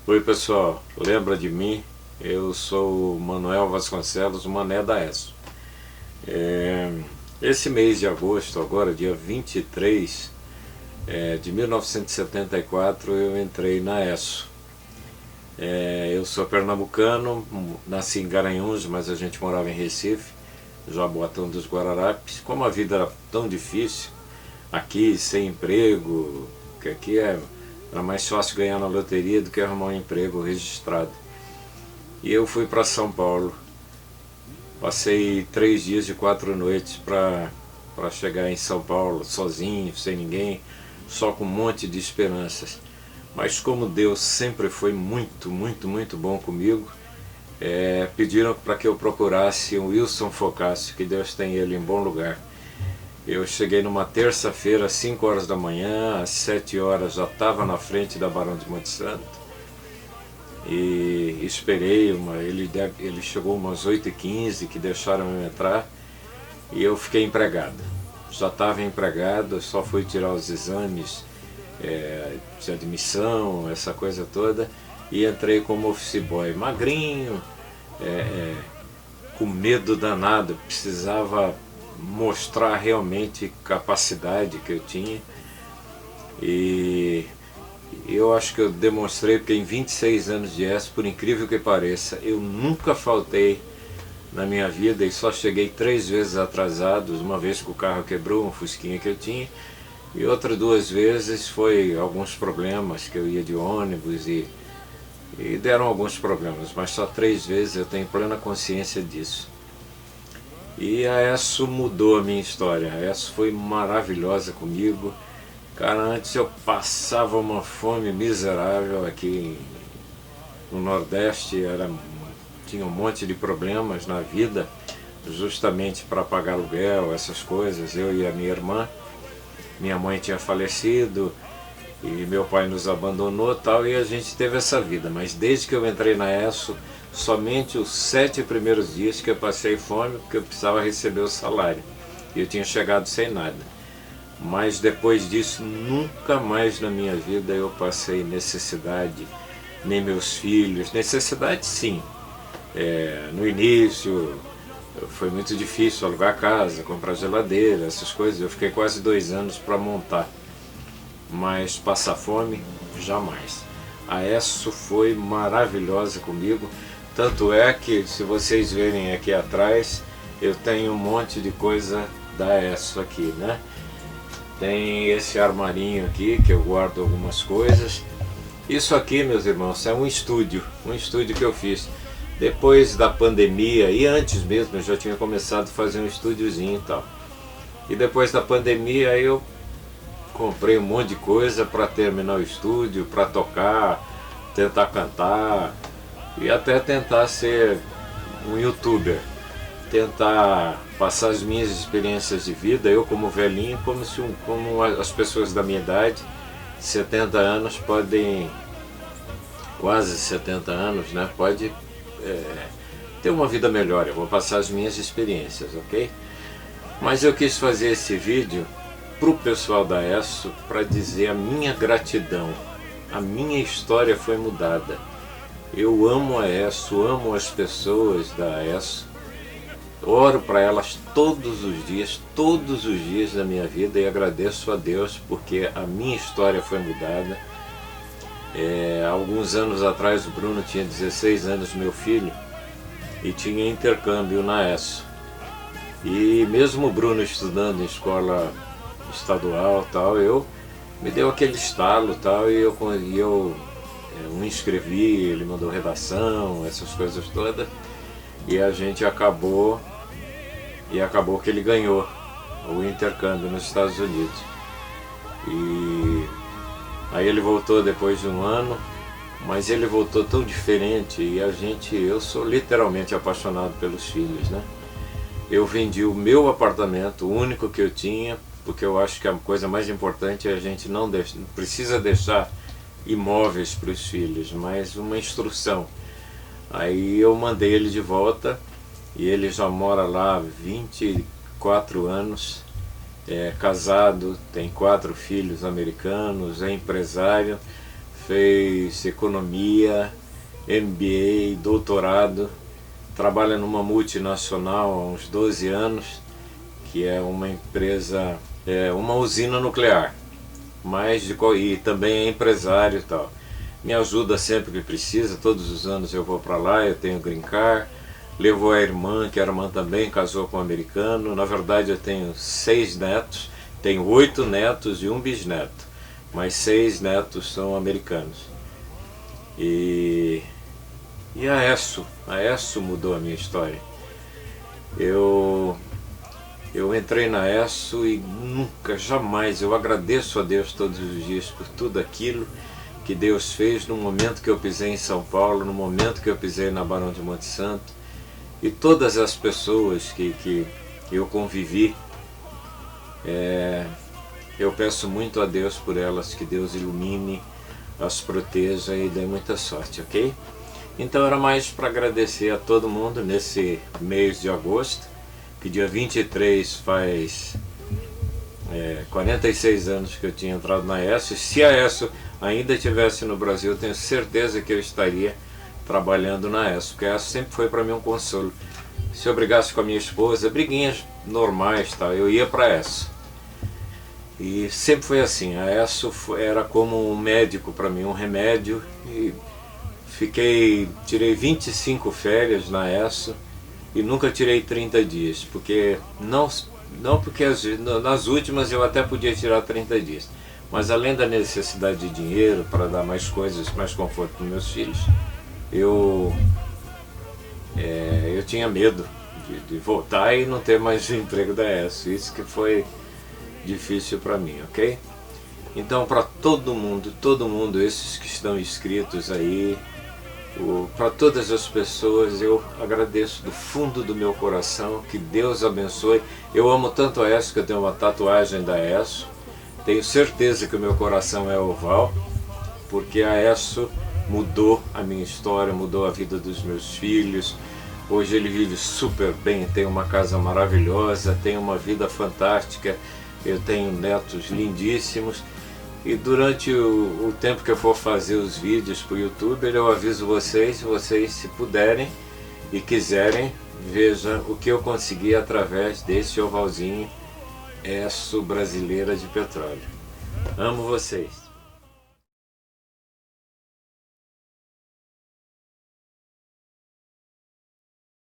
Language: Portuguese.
Oi pessoal, lembra de mim? Eu sou o Manuel Vasconcelos, o Mané da ESSO. Esse mês de agosto, agora dia 23 de 1974, eu entrei na ESSO. Eu sou pernambucano, nasci em Garanhuns, mas a gente morava em Recife, Jaboatão dos Guararapes. Como a vida era tão difícil, aqui sem emprego, que aqui era mais fácil ganhar na loteria do que arrumar um emprego registrado. E eu fui para São Paulo. Passei 3 dias e 4 noites para chegar em São Paulo, sozinho, sem ninguém, só com um monte de esperanças. Mas como Deus sempre foi muito, muito, muito bom comigo, pediram para que eu procurasse o Wilson Focácio, que Deus tem ele em bom lugar. Eu cheguei numa terça-feira, às 5 horas da manhã, às 7 horas já estava na frente da Barão de Monte Santo. E esperei, ele chegou umas 8h15, que deixaram eu entrar, e eu fiquei empregado. Já estava empregado, só fui tirar os exames de admissão, essa coisa toda, e entrei como office boy, magrinho, com medo danado, precisava mostrar realmente capacidade que eu tinha, e eu acho que eu demonstrei, porque em 26 anos de ESSO, por incrível que pareça, eu nunca faltei na minha vida e só cheguei 3 vezes atrasado, uma vez que o carro quebrou, um fusquinha que eu tinha, e outras 2 vezes foi alguns problemas, que eu ia de ônibus e deram alguns problemas, mas só 3 vezes, eu tenho plena consciência disso. E a ESSO mudou a minha história, a ESSO foi maravilhosa comigo. Cara, antes eu passava uma fome miserável aqui no Nordeste, tinha um monte de problemas na vida, justamente para pagar aluguel, essas coisas, eu e a minha irmã. Minha mãe tinha falecido e meu pai nos abandonou tal, e a gente teve essa vida. Mas desde que eu entrei na ESSO, somente os 7 primeiros dias que eu passei fome, porque eu precisava receber o salário. E eu tinha chegado sem nada. Mas depois disso, nunca mais na minha vida eu passei necessidade, nem meus filhos. Necessidade sim, no início foi muito difícil alugar casa, comprar geladeira, essas coisas. Eu fiquei quase 2 anos para montar, mas passar fome, jamais. A ESSO foi maravilhosa comigo, tanto é que, se vocês verem aqui atrás, eu tenho um monte de coisa da ESSO aqui, né? Tem esse armarinho aqui que eu guardo algumas coisas. Isso aqui, meus irmãos, é um estúdio que eu fiz depois da pandemia, e antes mesmo eu já tinha começado a fazer um estúdiozinho e tal. E depois da pandemia eu comprei um monte de coisa para terminar o estúdio, para tocar, tentar cantar e até tentar ser um youtuber, tentar passar as minhas experiências de vida, eu como velhinho, como as pessoas da minha idade, 70 anos, quase 70 anos, né, pode ter uma vida melhor. Eu vou passar as minhas experiências, ok? Mas eu quis fazer esse vídeo para o pessoal da ESSO, para dizer a minha gratidão. A minha história foi mudada. Eu amo a ESSO, amo as pessoas da ESSO, oro para elas todos os dias da minha vida, e agradeço a Deus porque a minha história foi mudada. Alguns anos atrás o Bruno tinha 16 anos, meu filho, e tinha intercâmbio na ESSO. E mesmo o Bruno estudando em escola estadual tal, me deu aquele estalo tal, e eu o inscrevi, ele mandou redação, essas coisas todas, e a gente acabou que ele ganhou o intercâmbio nos Estados Unidos. E aí ele voltou depois de um ano, mas ele voltou tão diferente, e eu sou literalmente apaixonado pelos filhos, né? Eu vendi o meu apartamento, o único que eu tinha, porque eu acho que a coisa mais importante é a gente não precisa deixar imóveis para os filhos, mas uma instrução. Aí eu mandei ele de volta, e ele já mora lá há 24 anos, casado, tem 4 filhos americanos, é empresário, fez economia, MBA, doutorado, trabalha numa multinacional há uns 12 anos, que é uma empresa, uma usina nuclear, e também é empresário e tal. Me ajuda sempre que precisa, todos os anos eu vou para lá, eu tenho green card, levou a irmã, que a irmã também casou com um americano. Na verdade eu tenho 6 netos, tenho 8 netos e um bisneto, mas 6 netos são americanos. E a ESSO mudou a minha história. Eu entrei na ESSO e nunca, jamais, eu agradeço a Deus todos os dias por tudo aquilo que Deus fez no momento que eu pisei em São Paulo, no momento que eu pisei na Barão de Monte Santo, e todas as pessoas que eu convivi, eu peço muito a Deus por elas, que Deus ilumine, as proteja e dê muita sorte, ok? Então era mais para agradecer a todo mundo nesse mês de agosto, que dia 23 faz 46 anos que eu tinha entrado na ESSO. Se a ESSO ainda estivesse no Brasil, eu tenho certeza que eu estaria trabalhando na ESSO, porque a ESSO sempre foi para mim um consolo. Se eu brigasse com a minha esposa, briguinhas normais, tá? Eu ia para a ESSO. E sempre foi assim, a ESSO era como um médico para mim, um remédio. E tirei 25 férias na ESSO e nunca tirei 30 dias, porque não porque nas últimas eu até podia tirar 30 dias, mas além da necessidade de dinheiro para dar mais coisas, mais conforto para meus filhos, eu tinha medo de voltar e não ter mais o emprego da ESSO. Isso que foi difícil para mim, ok? Então, para todo mundo, esses que estão inscritos aí, para todas as pessoas, eu agradeço do fundo do meu coração, que Deus abençoe. Eu amo tanto a ESSO que eu tenho uma tatuagem da ESSO. Tenho certeza que o meu coração é oval, porque a ESSO mudou a minha história, mudou a vida dos meus filhos. Hoje ele vive super bem, tem uma casa maravilhosa, tem uma vida fantástica, eu tenho netos lindíssimos. E durante o tempo que eu for fazer os vídeos para o YouTube, eu aviso vocês, se puderem e quiserem, veja o que eu consegui através desse ovalzinho ESSO Brasileira de Petróleo. Amo vocês!